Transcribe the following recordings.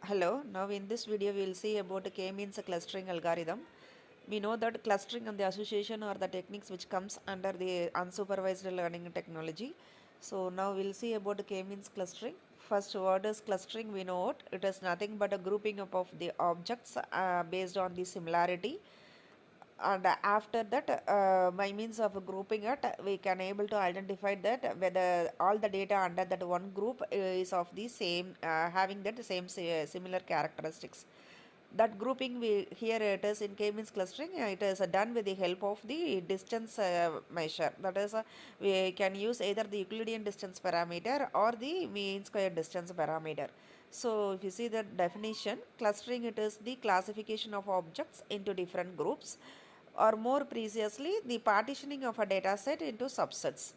Hello, now in this video we will see about K-means clustering algorithm. We know that clustering and the association are the techniques which comes under the unsupervised learning technology. So now we'll see about K-means clustering. First, what is clustering? We know it is nothing but a grouping up of the objects based on the similarity, and after that by means of grouping it we can able to identify that whether all the data under that one group is of the same having that same similar characteristics. That grouping we here it is in k-means clustering, it is done with the help of the distance measure. That is we can use either the Euclidean distance parameter or the mean square distance parameter. So if you see the definition, clustering it is the classification of objects into different groups, or more precisely the partitioning of a data set into subsets.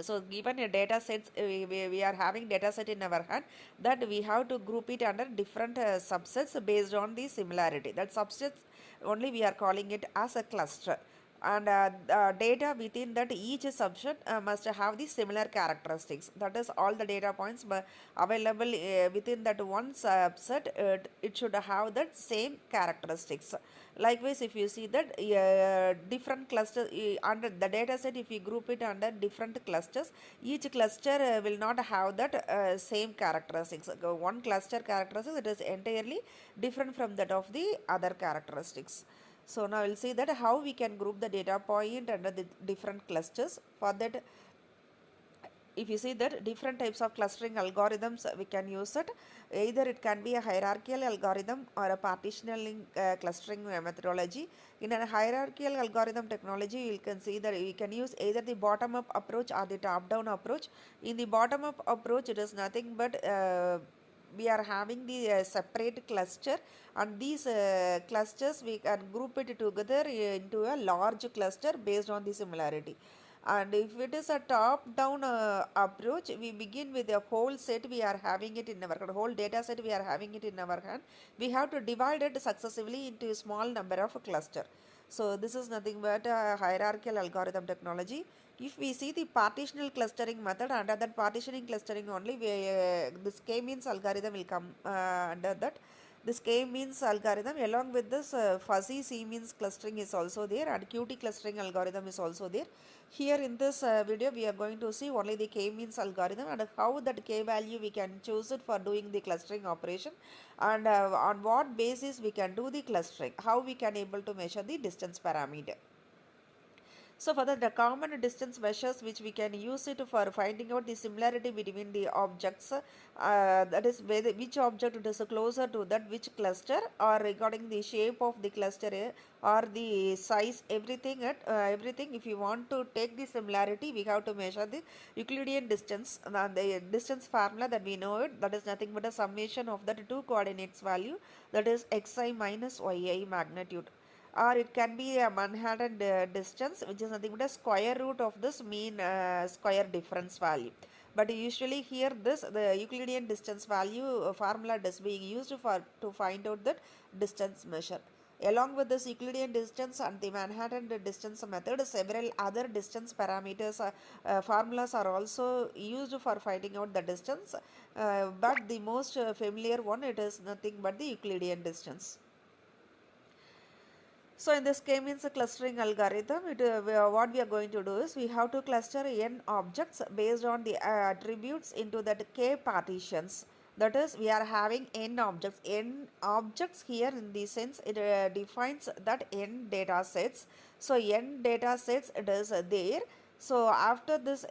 So given a data set, we are having data set in our hand, that we have to group it under different subsets based on the similarity. That subsets only we are calling it as a cluster, and the data within that each subset must have the similar characteristics. That is all the data points available within that one subset, it should have that same characteristics. Likewise, if you see that different clusters under the data set, if you group it under different clusters, each cluster will not have that same characteristics. One cluster characteristics, it is entirely different from that of the other characteristics. So now we'll see that how we can group the data point under the different clusters. For that, if you see that different types of clustering algorithms we can use it, either it can be a hierarchical algorithm or a partitioning clustering methodology. In a hierarchical algorithm technology, you can see that we can use either the bottom up approach or the top down approach. In the bottom up approach, it is nothing but we are having the separate cluster, and these clusters we can group it together into a large cluster based on the similarity. And if it is a top down approach, we begin with a whole set we are having it in our whole data set we are having it in our hand. We have to divide it successively into a small number of cluster. So this is nothing but a hierarchical algorithm technology. If we see the partitional clustering method, under that partitioning clustering only this k-means algorithm will come under that. This k-means algorithm along with this fuzzy c-means clustering is also there, and qt clustering algorithm is also there. Here in this video we are going to see only the k-means algorithm and how that k value we can choose it for doing the clustering operation, and on what basis we can do the clustering, how we can able to measure the distance parameter. So for the common distance measures which we can use it for finding out the similarity between the objects, that is whether which object it is closer to that which cluster, or regarding the shape of the cluster or the size, everything everything. If you want to take the similarity, we have to measure the Euclidean distance, and the distance formula that we know it, that is nothing but a summation of that two coordinates value, that is xi minus yi magnitude. Or it can be a Manhattan distance, which is nothing but a square root of this mean square difference value. But usually here this the Euclidean distance value formula is being used for to find out that distance measure. Along with this Euclidean distance and the Manhattan distance method, several other distance parameters formulas are also used for finding out the distance, but the most familiar one, it is nothing but the Euclidean distance. So in this k-means clustering algorithm, what we are going to do is we have to cluster n objects based on the attributes into that k partitions. That is, we are having n objects. N objects here in the sense it defines that n data sets. So n data sets it is there. So after this,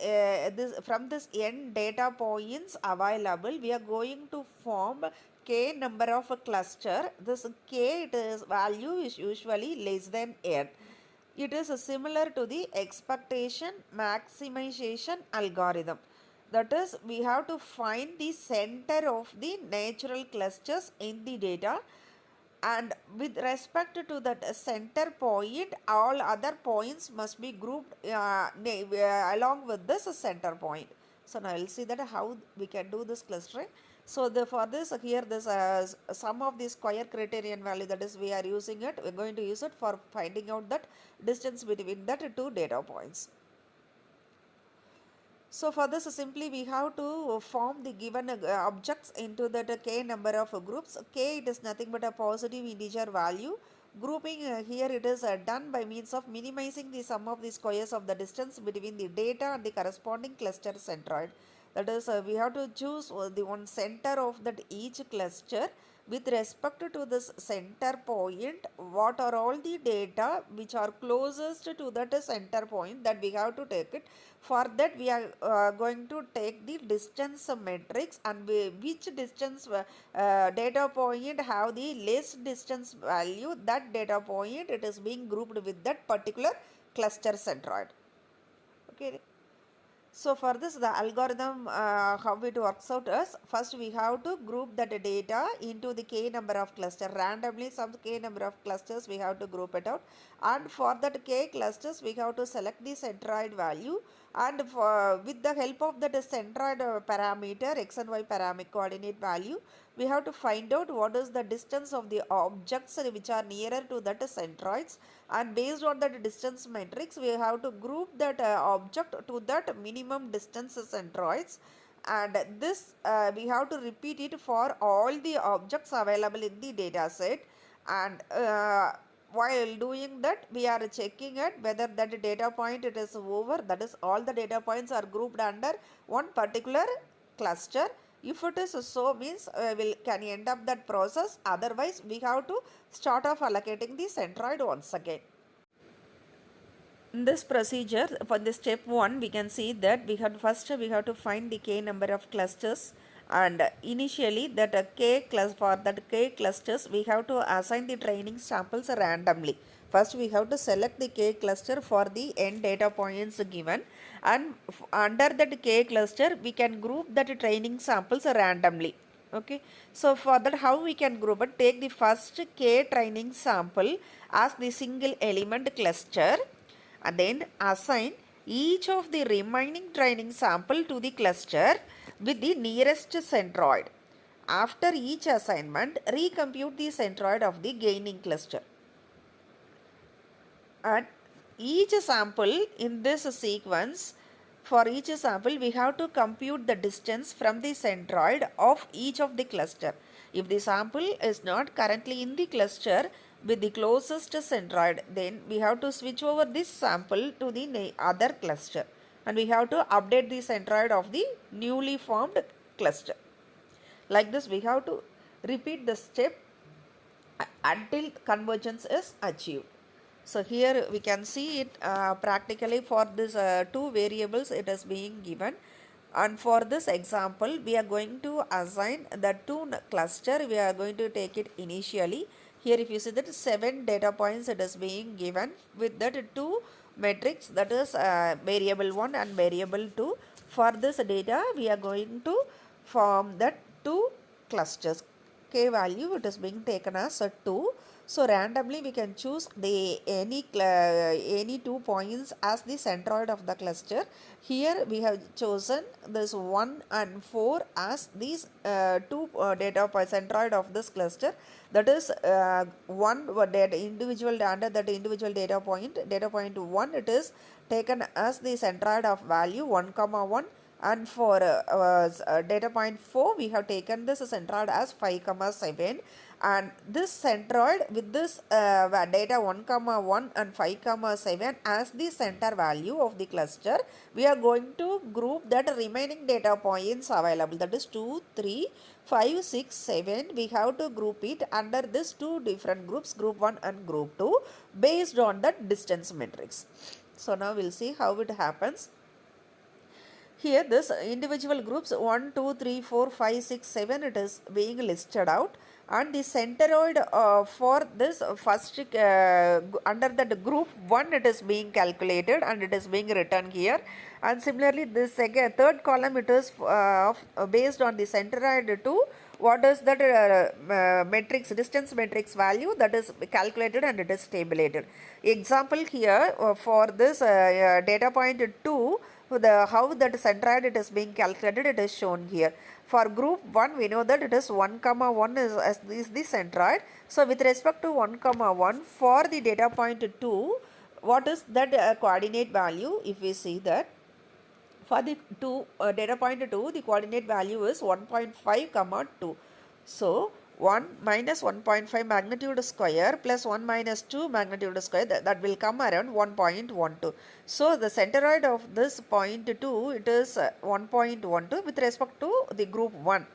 from this n data points available, we are going to form k number of a cluster. This k it is value is usually less than n. It is similar to the expectation maximization algorithm. That is, we have to find the center of the natural clusters in the data, and with respect to that center point, all other points must be grouped along with this center point. So now we'll see that how we can do this clustering. So for this here this sum of the square criterion value, that is we are using it, we're going to use it for finding out that distance between that two data points. So for this simply we have to form the given objects into that k number of groups. K, it is nothing but a positive integer value. Grouping here it is done by means of minimizing the sum of the squares of the distance between the data and the corresponding cluster centroid. That is, we have to choose the one center of that each cluster. With respect to this center point, what are all the data which are closest to that center point that we have to take it. For that we are going to take the distance matrix, and which distance data point have the least distance value, that data point it is being grouped with that particular cluster centroid. Okay. So for this, the algorithm, how it works out is, first we have to group that data into the k number of clusters. Randomly some k number of clusters we have to group it out, and for that k clusters we have to select the centroid value, and with the help of that centroid parameter, x and y parameter coordinate value, we have to find out what is the distance of the objects which are nearer to that centroids, and based on that distance matrix we have to group that object to that minimum distance centroids, and this we have to repeat it for all the objects available in the data set. And while doing that we are checking at whether that data point it is over, that is all the data points are grouped under one particular cluster. If it is so, means we can end up that process, otherwise we have to start off allocating the centroid once again. In this procedure, for the step 1, we can see that we have to find the k number of clusters, and initially that for that k clusters we have to assign the training samples randomly. First we have to select the k cluster for the n data points given, and under that k cluster we can group that training samples randomly. Okay, so for that how we can group it, take the first k training sample as the single element cluster, and then assign each of the remaining training sample to the cluster with the nearest centroid. After each assignment, recompute the centroid of the gaining cluster. And each sample in this sequence, for each sample we have to compute the distance from the centroid of each of the cluster. If the sample is not currently in the cluster with the closest centroid, then we have to switch over this sample to the other cluster, and we have to update the centroid of the newly formed cluster. Like this we have to repeat the step until convergence is achieved. So here we can see it practically for this two variables it is being given, and for this example we are going to assign the two cluster. We are going to take it initially. Here if you see that 7 data points it is being given with that two matrix, that is variable 1 and variable 2. For this data we are going to form that two clusters. K value it is being taken as a 2. So randomly we can choose the any 2 points as the centroid of the cluster. Here we have chosen this 1 and 4 as these two data points centroid of this cluster. That is one data individual under that individual data point 1 it is taken as the centroid of value 1, 1. And for data point 4 we have taken this centroid as 5, 7, and this centroid with this data 1, 1 and 5, 7 as the center value of the cluster, we are going to group that remaining data points available, that is 2, 3, 5, 6, 7. We have to group it under this two different groups, group 1 and group 2, based on the distance matrix. So now we'll see how it happens. Here this individual groups 1, 2, 3, 4, 5, 6, 7 it is being listed out, and the centroid for this first under that group 1 it is being calculated and it is being written here, and similarly this third column it is based on the centroid 2, what is that matrix distance matrix value that is calculated and it is tabulated. Example here for this data point 2, how that centroid it is being calculated it is shown here. For group 1 we know that it is 1, 1 is the centroid. So with respect to 1, 1 for the data point 2, what is that coordinate value? If we see that For the data point 2, the coordinate value is 1.5 comma 2. So 1 minus 1.5 magnitude square plus 1 minus 2 magnitude square, that will come around 1.12. So the centroid of this point 2, it is 1.12 with respect to the group 1.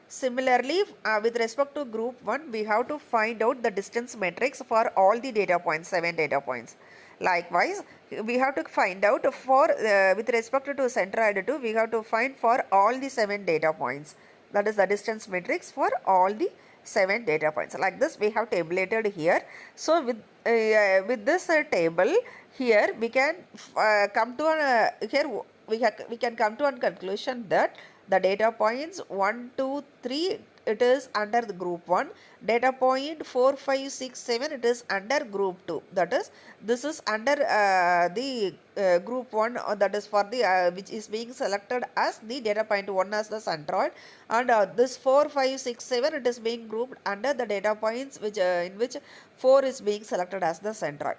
Similarly, with respect to group 1, we have to find out the distance matrix for all the data points, 7 data points. Likewise, we have to find out for with respect to centroid 2, we have to find for all the 7 data points. That is the distance matrix for all the 7 data points. Like this, we have tabulated here. So with this table here, we can come to we can come to a conclusion that the data points 1, 2, 3, it is under the group 1. Data point 4, 5, 6, 7, it is under group 2. That is, this is under the group 1, that is for the which is being selected as the data point 1 as the centroid, and this 4, 5, 6, 7, it is being grouped under the data points which in which 4 is being selected as the centroid.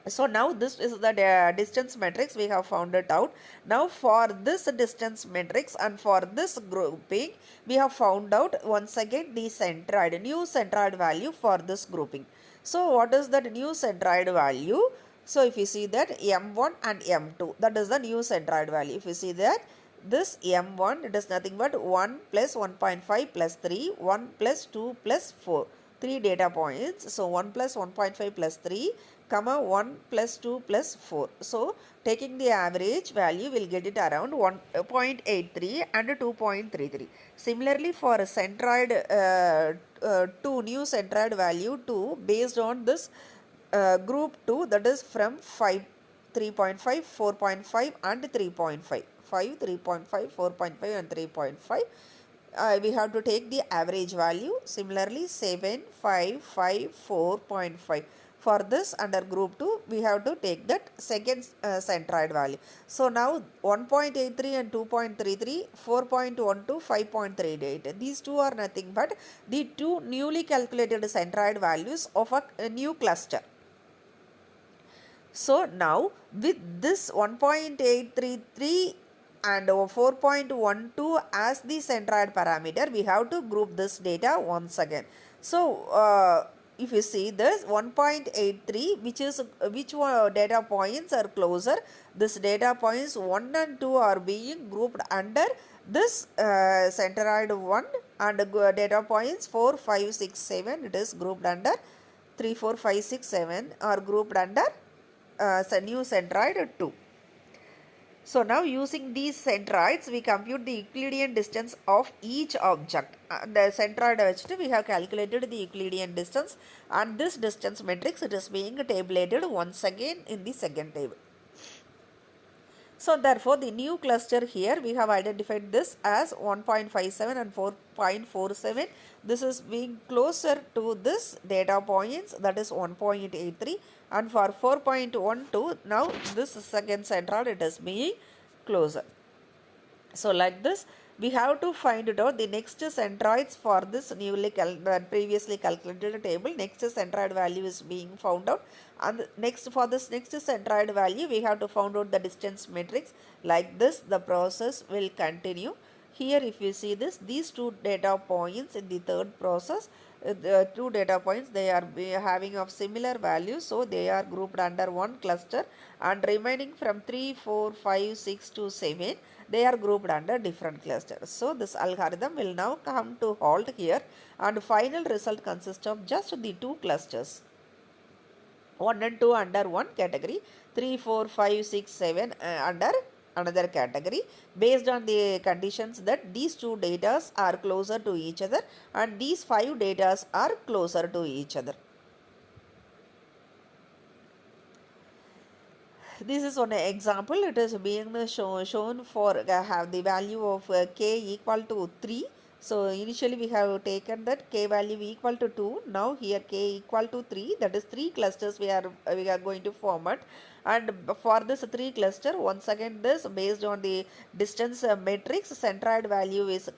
So now this is the distance matrix, we have found it out. Now for this distance matrix and for this grouping, we have found out once again the centroid, new centroid value for this grouping. So what is that new centroid value? So if you see that M1 and M2, that is the new centroid value. If you see that this M1, it is nothing but 1 plus 1.5 plus 3, 1 plus 2 plus 4. 3 data points. So 1 plus 1.5 plus 3, comma 1 plus 2 plus 4. So taking the average value, will get it around 1.83 and 2.33. Similarly, for a centroid 2, new centroid value 2, based on this group 2, that is from 5, 3.5, 4.5 and 3.5. 5, 3.5, 4.5 and 3.5. We have to take the average value. Similarly, 7, 5, 5, 4.5. For this under group 2, we have to take that second centroid value. So now 1.83 and 2.33, 4.12, 5.38. These two are nothing but the two newly calculated centroid values of a new cluster. So now with this 1.833 and 4.12 as the centroid parameter, we have to group this data once again. So if you see this 1.83, which data points are closer, this data points 1 and 2 are being grouped under this centroid 1, and data points 4, 5, 6, 7, it is grouped under 3, 4, 5, 6, 7 are grouped under new centroid 2. So now using these centroids, we compute the Euclidean distance of each object. The centroid which we have calculated the Euclidean distance, and this distance matrix, it is being tabulated once again in the second table. So therefore, the new cluster here, we have identified this as 1.57 and 4.47. This is being closer to this data points, that is 1.83, and for 4.12, now this second centroid, it is being closer. So like this, we have to find it out the next centroids for this previously calculated table. Next centroid value is being found out, and next for this next centroid value, we have to find out the distance matrix. Like this, the process will continue. Here if you see this, these two data points in the third process, the two data points, they are having of similar values, so they are grouped under one cluster, and remaining from 3, 4, 5, 6 to 7, they are grouped under different clusters. So this algorithm will now come to halt here, and final result consists of just the two clusters, 1 and 2 under one category, 3, 4, 5, 6, 7 under another category, based on the conditions that these two data are closer to each other and these 5 data are closer to each other. This is one example. It is being shown for have the value of k equal to 3. So initially we have taken that k value equal to 2. Now here k equal to 3. That is 3 clusters we are going to format. And for this 3 cluster, once again this based on the distance matrix, centroid value is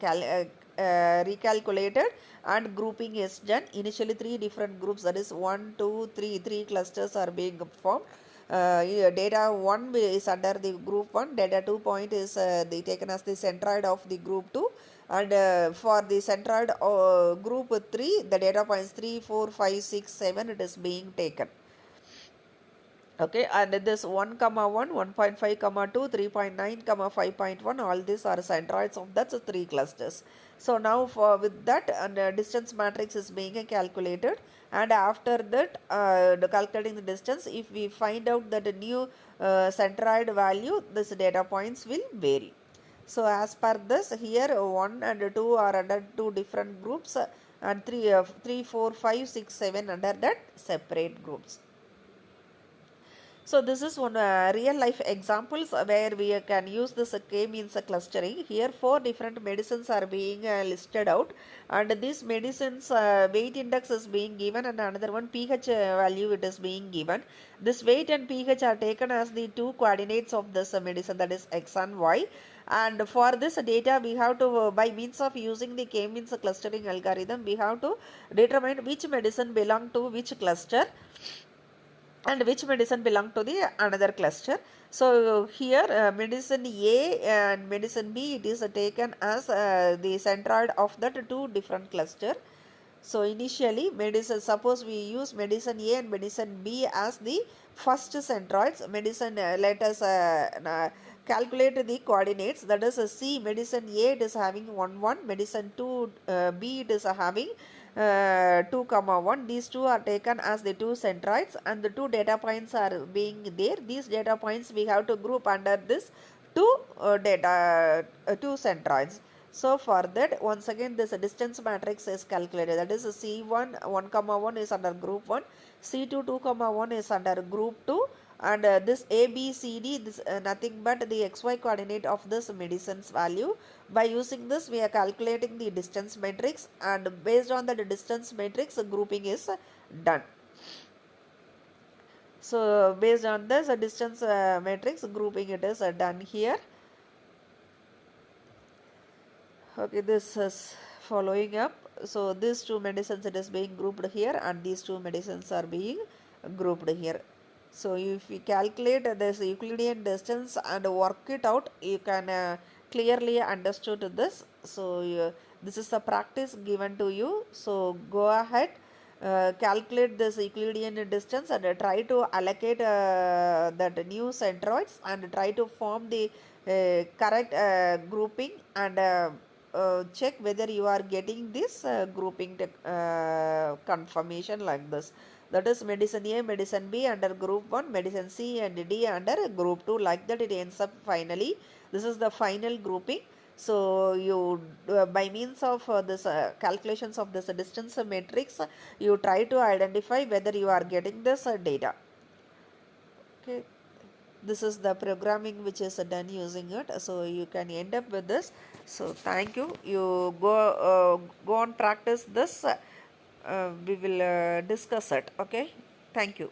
recalculated and grouping is done. Initially 3 different groups, that is 1, 2, 3 clusters are being formed. data 1 is under the group 1, data 2 point is taken as the centroid of the group 2, and for the centroid group 3, the data points 3, 4, 5, 6, 7, it is being taken. Okay, and this 1 comma 1, 1.5 comma 2, 3.9 comma 5.1, all these are centroids of that three clusters. So now for with that, and distance matrix is being calculated, and after that calculating the distance, if we find out that a new centroid value, this data points will vary. So as per this, here 1 and 2 are under two different groups, and 3, 4, 5, 6, 7 under that separate groups. So this is one real life examples where we can use this k-means clustering. Here 4 different medicines are being listed out, and these medicines weight index is being given, and another one pH value it is being given. This weight and pH are taken as the two coordinates of this medicine, that is x and y. And for this data we have to by means of using the k-means clustering algorithm, we have to determine which medicine belong to which cluster and which medicine belong to the another cluster. So here medicine A and medicine B, it is taken as the centroid of that two different cluster. So initially medicine, suppose we use medicine A and medicine B as the first centroids. Medicine let us calculate the coordinates, that is C medicine A, it is having 1 1, medicine 2 B, it is having 2 comma 1. These two are taken as the two centroids, and the two data points are being there. These data points we have to group under this two two centroids. So for that, once again this distance matrix is calculated, that is C1 1 comma 1 is under group 1, C2 2 comma 1 is under group 2, and this A, B, C, D, this nothing but the xy coordinate of this medicine's value. By using this, we are calculating the distance matrix, and based on the distance matrix, grouping is done. So based on this distance matrix, grouping it is done here. Okay, this is following up. So these two medicines, it is being grouped here, and these two medicines are being grouped here. So if you calculate this Euclidean distance and work it out, you can clearly understood this. So this is a practice given to you. So go ahead, calculate this Euclidean distance, and try to allocate that new centroids, and try to form the correct grouping, and check whether you are getting this grouping confirmation like this. That is medicine A, medicine B under group 1, medicine C and D under group 2, like that it ends up finally. This is the final grouping. So you by means of this calculations of this distance matrix, you try to identify whether you are getting this data. Okay, this is the programming which is done using it. So you can end up with this. So thank you. You go on practice this. We will discuss it. Okay, thank you.